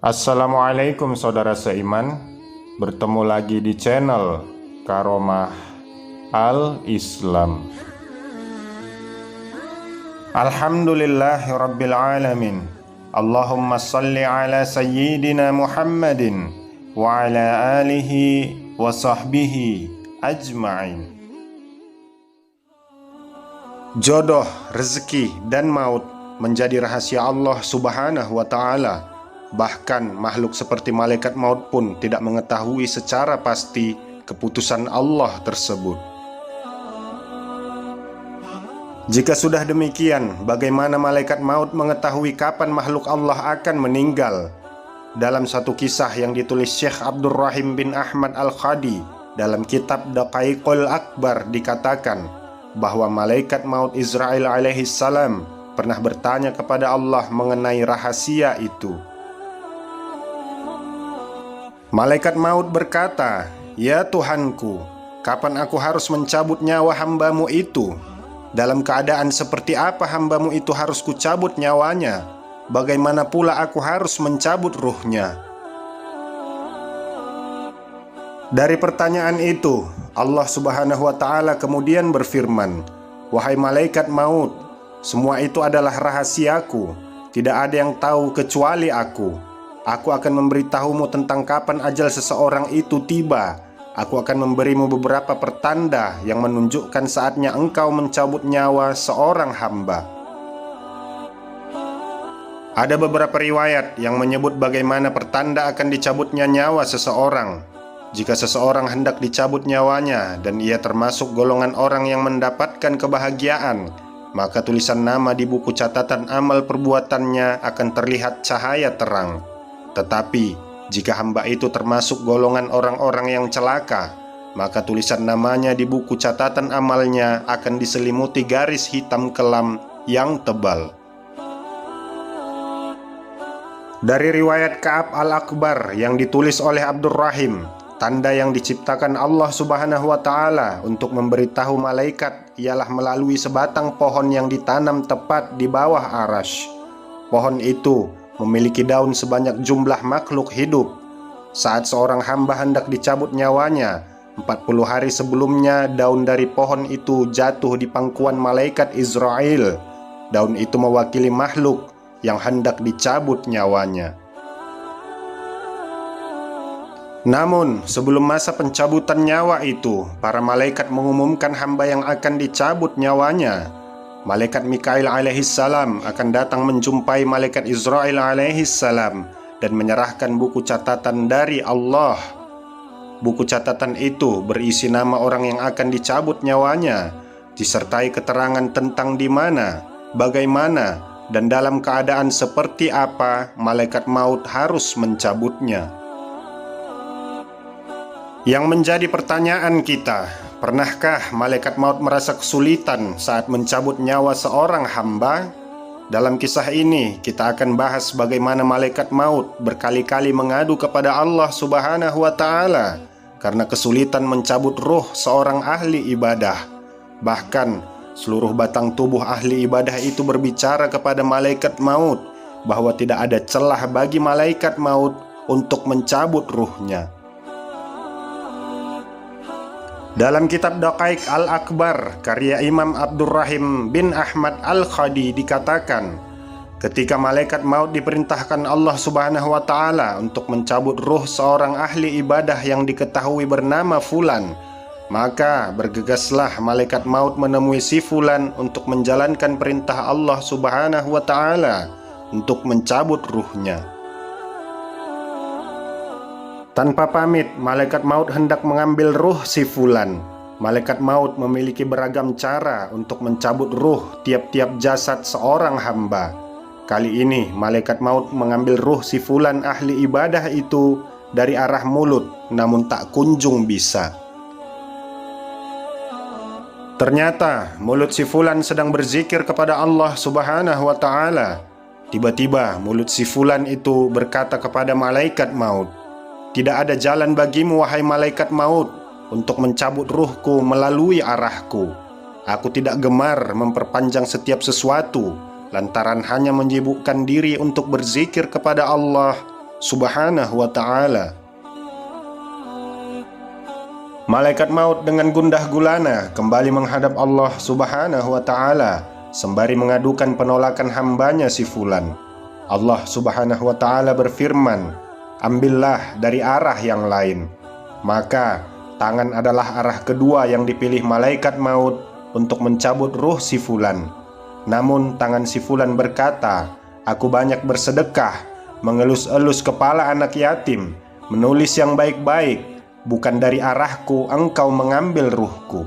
Assalamualaikum saudara seiman. Bertemu lagi di channel Karomah Al-Islam. Alhamdulillahirabbil alamin. Allahumma salli ala sayyidina Muhammadin wa ala alihi wa sahbihi ajma'in. Jodoh, rezeki, dan maut menjadi rahasia Allah Subhanahu wa ta'ala. Bahkan makhluk seperti malaikat maut pun tidak mengetahui secara pasti keputusan Allah tersebut. Jika sudah demikian, bagaimana malaikat maut mengetahui kapan makhluk Allah akan meninggal? Dalam satu kisah yang ditulis Syekh Abdurrahim bin Ahmad Al-Khadi dalam kitab Daqaiqul Akbar dikatakan bahwa malaikat maut Israil alaihi salam pernah bertanya kepada Allah mengenai rahasia itu. Malaikat maut berkata, "Ya Tuhanku, kapan aku harus mencabut nyawa hambamu itu? Dalam keadaan seperti apa hambamu itu harus kucabut nyawanya? Bagaimana pula aku harus mencabut ruhnya?" Dari pertanyaan itu, Allah Subhanahu wa ta'ala kemudian berfirman, "Wahai malaikat maut, semua itu adalah rahasiaku. Tidak ada yang tahu kecuali aku. Aku akan memberitahumu tentang kapan ajal seseorang itu tiba. Aku akan memberimu beberapa pertanda yang menunjukkan saatnya engkau mencabut nyawa seorang hamba." Ada beberapa riwayat yang menyebut bagaimana pertanda akan dicabutnya nyawa seseorang. Jika seseorang hendak dicabut nyawanya dan ia termasuk golongan orang yang mendapatkan kebahagiaan, maka tulisan nama di buku catatan amal perbuatannya akan terlihat cahaya terang. Tetapi jika hamba itu termasuk golongan orang-orang yang celaka, maka tulisan namanya di buku catatan amalnya akan diselimuti garis hitam kelam yang tebal. Dari riwayat Ka'ab Al-Akbar yang ditulis oleh Abdurrahim, tanda yang diciptakan Allah Subhanahu wa ta'ala untuk memberitahu malaikat ialah melalui sebatang pohon yang ditanam tepat di bawah arasy. Pohon itu memiliki daun sebanyak jumlah makhluk hidup. Saat seorang hamba hendak dicabut nyawanya, 40 hari sebelumnya daun dari pohon itu jatuh di pangkuan malaikat Israel. Daun itu mewakili makhluk yang hendak dicabut nyawanya. Namun sebelum masa pencabutan nyawa itu, para malaikat mengumumkan hamba yang akan dicabut nyawanya. Malaikat Mikail alaihi salam akan datang menjumpai malaikat Israil alaihi salam dan menyerahkan buku catatan dari Allah. Buku catatan itu berisi nama orang yang akan dicabut nyawanya, disertai keterangan tentang di mana, bagaimana, dan dalam keadaan seperti apa malaikat maut harus mencabutnya. Yang menjadi pertanyaan kita, pernahkah malaikat maut merasa kesulitan saat mencabut nyawa seorang hamba? Dalam kisah ini, kita akan bahas bagaimana malaikat maut berkali-kali mengadu kepada Allah Subhanahu wa ta'ala karena kesulitan mencabut ruh seorang ahli ibadah. Bahkan, seluruh batang tubuh ahli ibadah itu berbicara kepada malaikat maut bahwa tidak ada celah bagi malaikat maut untuk mencabut ruhnya. Dalam kitab Daqaiq Al-Akbar karya Imam Abdurrahim bin Ahmad Al-Khadi dikatakan, ketika malaikat maut diperintahkan Allah Subhanahu wa ta'ala untuk mencabut ruh seorang ahli ibadah yang diketahui bernama Fulan, maka bergegaslah malaikat maut menemui si Fulan untuk menjalankan perintah Allah Subhanahu wa ta'ala untuk mencabut ruhnya. Tanpa pamit, malaikat maut hendak mengambil ruh si Fulan. Malaikat maut memiliki beragam cara untuk mencabut ruh tiap-tiap jasad seorang hamba. Kali ini, malaikat maut mengambil ruh si Fulan ahli ibadah itu dari arah mulut, namun tak kunjung bisa. Ternyata, mulut si Fulan sedang berzikir kepada Allah Subhanahu wa ta'ala. Tiba-tiba, mulut si Fulan itu berkata kepada malaikat maut, "Tidak ada jalan bagimu, wahai malaikat maut, untuk mencabut ruhku melalui arahku. Aku tidak gemar memperpanjang setiap sesuatu, lantaran hanya menyibukkan diri untuk berzikir kepada Allah Subhanahu wa ta'ala. Malaikat maut dengan gundah gulana kembali menghadap Allah Subhanahu wa ta'ala sembari mengadukan penolakan hambanya si fulan. Allah Subhanahu wa ta'ala berfirman, "Ambillah dari arah yang lain." Maka tangan adalah arah kedua yang dipilih malaikat maut untuk mencabut ruh si fulan. Namun tangan si fulan berkata, "Aku banyak bersedekah, mengelus-elus kepala anak yatim, menulis yang baik-baik, bukan dari arahku engkau mengambil ruhku."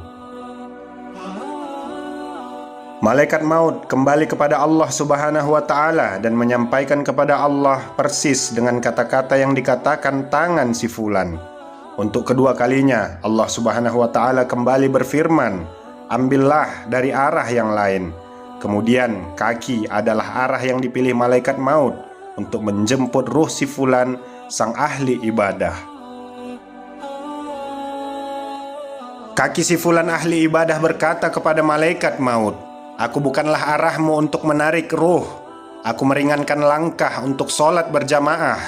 Malaikat maut kembali kepada Allah Subhanahu wa ta'ala dan menyampaikan kepada Allah persis dengan kata-kata yang dikatakan tangan si fulan. Untuk kedua kalinya Allah Subhanahu wa ta'ala kembali berfirman, "Ambillah dari arah yang lain." Kemudian kaki adalah arah yang dipilih malaikat maut untuk menjemput ruh si fulan, sang ahli ibadah. Kaki si fulan ahli ibadah berkata kepada malaikat maut, "Aku bukanlah arahmu untuk menarik ruh. Aku meringankan langkah untuk sholat berjamaah,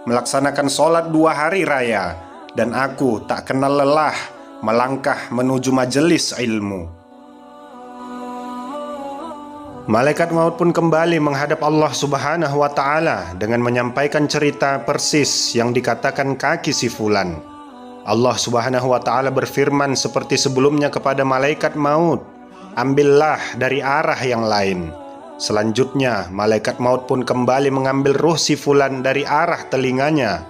melaksanakan sholat 2 hari raya, dan aku tak kenal lelah melangkah menuju majelis ilmu." Malaikat maut pun kembali menghadap Allah Subhanahu wa ta'ala dengan menyampaikan cerita persis yang dikatakan kaki si fulan. Allah Subhanahu wa ta'ala berfirman seperti sebelumnya kepada malaikat maut, "Ambillah dari arah yang lain." Selanjutnya malaikat maut pun kembali mengambil ruh si fulan dari arah telinganya.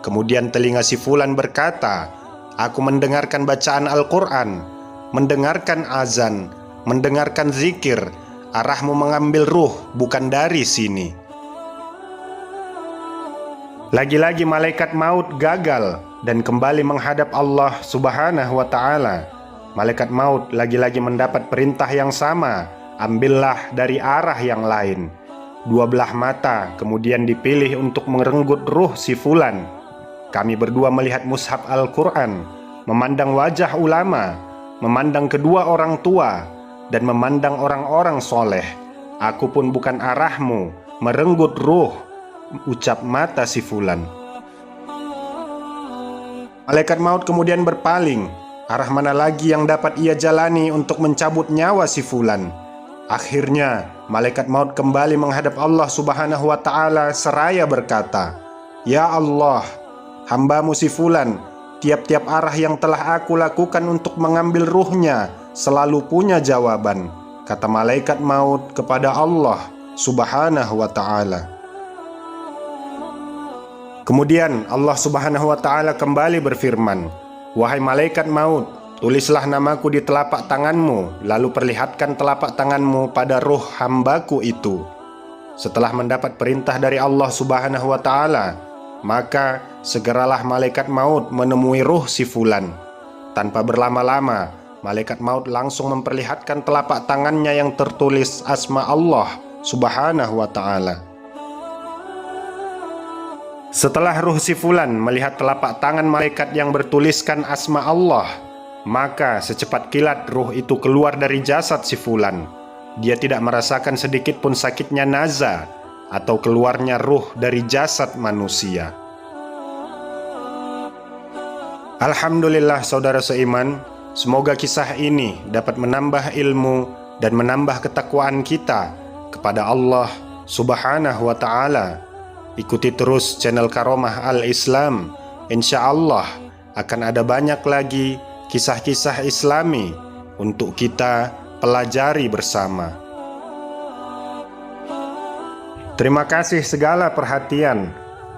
Kemudian telinga si fulan berkata, "Aku mendengarkan bacaan Al-Quran, mendengarkan azan, mendengarkan zikir. Arahmu mengambil ruh bukan dari sini." Lagi-lagi malaikat maut gagal dan kembali menghadap Allah Subhanahu wa ta'ala. Malaikat maut lagi-lagi mendapat perintah yang sama, "Ambillah dari arah yang lain." 2 belah mata kemudian dipilih untuk merenggut ruh si fulan. Kami berdua melihat mushaf Al-Quran, memandang wajah ulama, memandang kedua orang tua, dan memandang orang-orang soleh. "Aku pun bukan arahmu merenggut ruh," ucap mata si fulan. Malaikat maut kemudian berpaling. Arah mana lagi yang dapat ia jalani untuk mencabut nyawa si fulan? Akhirnya malaikat maut kembali menghadap Allah Subhanahu wa ta'ala seraya berkata, "Ya Allah, hambamu si fulan, tiap-tiap arah yang telah aku lakukan untuk mengambil ruhnya selalu punya jawaban," kata malaikat maut kepada Allah Subhanahu wa ta'ala. Kemudian Allah Subhanahu wa ta'ala kembali berfirman, "Wahai malaikat maut, tulislah namaku di telapak tanganmu, lalu perlihatkan telapak tanganmu pada ruh hambaku itu." Setelah mendapat perintah dari Allah Subhanahu wa ta'ala, maka segeralah malaikat maut menemui ruh si fulan. Tanpa berlama-lama, malaikat maut langsung memperlihatkan telapak tangannya yang tertulis asma Allah Subhanahu wa ta'ala. Setelah ruh si fulan melihat telapak tangan malaikat yang bertuliskan asma Allah, maka secepat kilat ruh itu keluar dari jasad si fulan. Dia tidak merasakan sedikit pun sakitnya naza atau keluarnya ruh dari jasad manusia. Alhamdulillah saudara seiman, semoga kisah ini dapat menambah ilmu dan menambah ketakwaan kita kepada Allah Subhanahu wa ta'ala. Ikuti terus channel Karomah Al-Islam. Insya Allah akan ada banyak lagi kisah-kisah Islami untuk kita pelajari bersama. Terima kasih segala perhatian.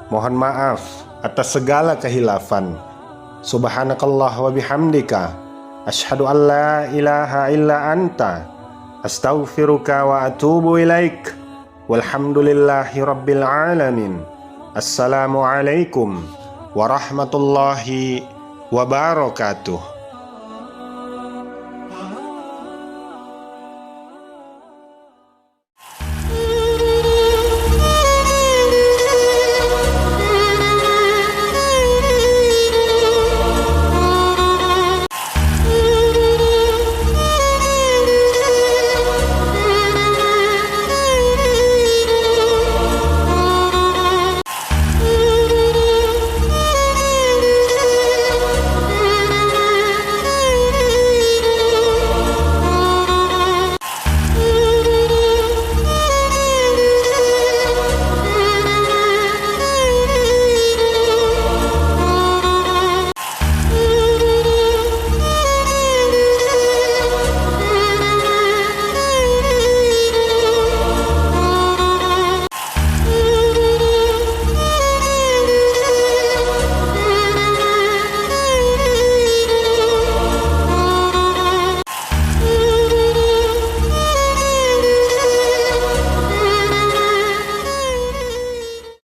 Mohon maaf atas segala kehilafan. Subhanakallah wa bihamdika, asyhadu an la ilaha illa anta, astaghfiruka wa atubu ilaik. Walhamdulillahi rabbil alamin. Assalamualaikum warahmatullahi wabarakatuh.